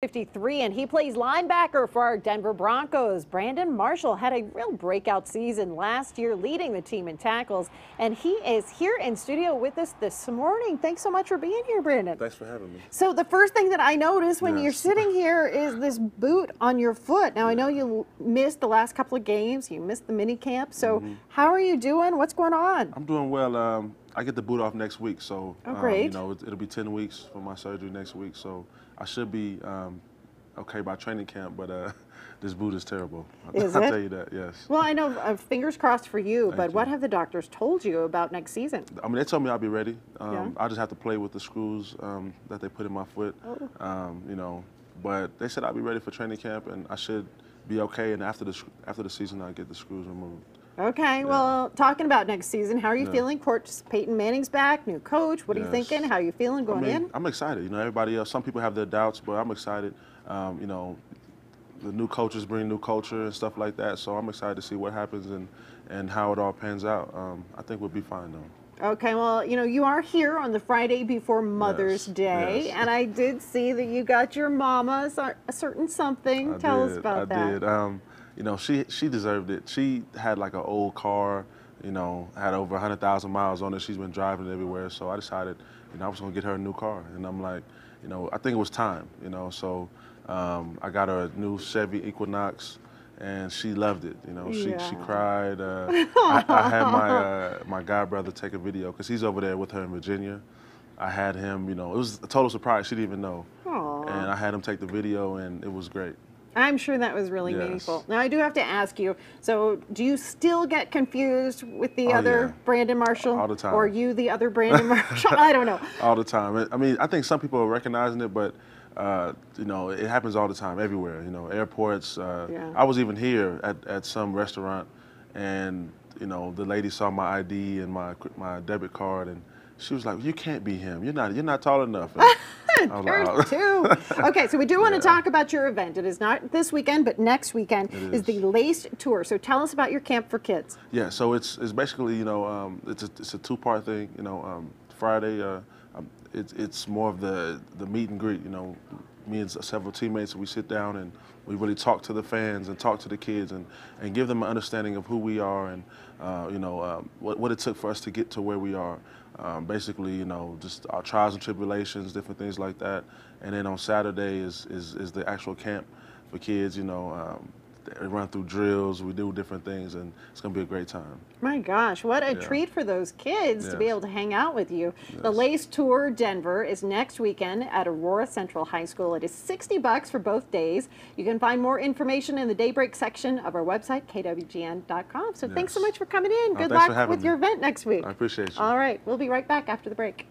53, and he plays linebacker for our Denver Broncos. Brandon Marshall had a real breakout season last year, leading the team in tackles, and he is here in studio with us this morning. Thanks so much for being here, Brandon. Thanks for having me. So the first thing that I noticed when you're sitting here is this boot on your foot. Now, I know you missed the last couple of games. You missed the mini camp. So how are you doing? What's going on? I'm doing well. I get the boot off next week, so great. you know, it'll be 10 weeks for my surgery next week, so I should be okay by training camp, but this boot is terrible. Is I'll it? tell you that, yes. Well, I know, fingers crossed for you, but Thank what you. have the doctors told you about next season? I mean, they told me I'll be ready. Yeah. I just have to play with the screws that they put in my foot, you know, but they said I'll be ready for training camp, and I should be okay, and after the season, I'll get the screws removed. Okay, well, talking about next season, how are you feeling? Coach Peyton Manning's back, new coach. What are you thinking? How are you feeling going in? I'm excited. You know, everybody else, some people have their doubts, but I'm excited. You know, the new coaches bring new culture and stuff like that, so I'm excited to see what happens and how it all pans out. I think we'll be fine, though. Okay, well, you know, you are here on the Friday before Mother's Day, and I did see that you got your mama a certain something. Tell us about that. I did. You know, she deserved it. She had like an old car, you know, had over 100,000 miles on it. She's been driving it everywhere. So I decided, you know, I was gonna get her a new car. And I'm like, you know, I think it was time, you know. So I got her a new Chevy Equinox, and she loved it. You know, she cried. I had my god brother take a video because he's over there with her in Virginia. I had him, you know, it was a total surprise. She didn't even know. Aww. And I had him take the video, and it was great. I'm sure that was really meaningful. Now, I do have to ask you, so do you still get confused with the other Brandon Marshall? All the time. Or you, the other Brandon Marshall? I don't know. All the time. I mean, I think some people are recognizing it, but, you know, it happens all the time, everywhere. You know, airports. I was even here at some restaurant, and, you know, the lady saw my ID and my debit card, and she was like, "You can't be him. You're not tall enough." There's two. Okay, so we do want to talk about your event. It is not this weekend, but next weekend is the Laced Tour. So tell us about your Camp for Kids. Yeah, so it's basically, you know, it's a two-part thing. You know, Friday, it's more of the meet and greet. You know, me and several teammates, we sit down and we really talk to the fans and talk to the kids and give them an understanding of who we are and you know, what it took for us to get to where we are. Basically, you know, just our trials and tribulations, different things like that. And then on Saturday is the actual camp for kids. You know, they run through drills, we do different things, and it's going to be a great time. My gosh, what a treat for those kids to be able to hang out with you. The Laced Tour Denver is next weekend at Aurora Central High School. It is $60 for both days. You can find more information in the Daybreak section of our website, kwgn.com. So thanks so much for coming in. Good luck with your event next week. I appreciate you. All right, we'll be right back after the break.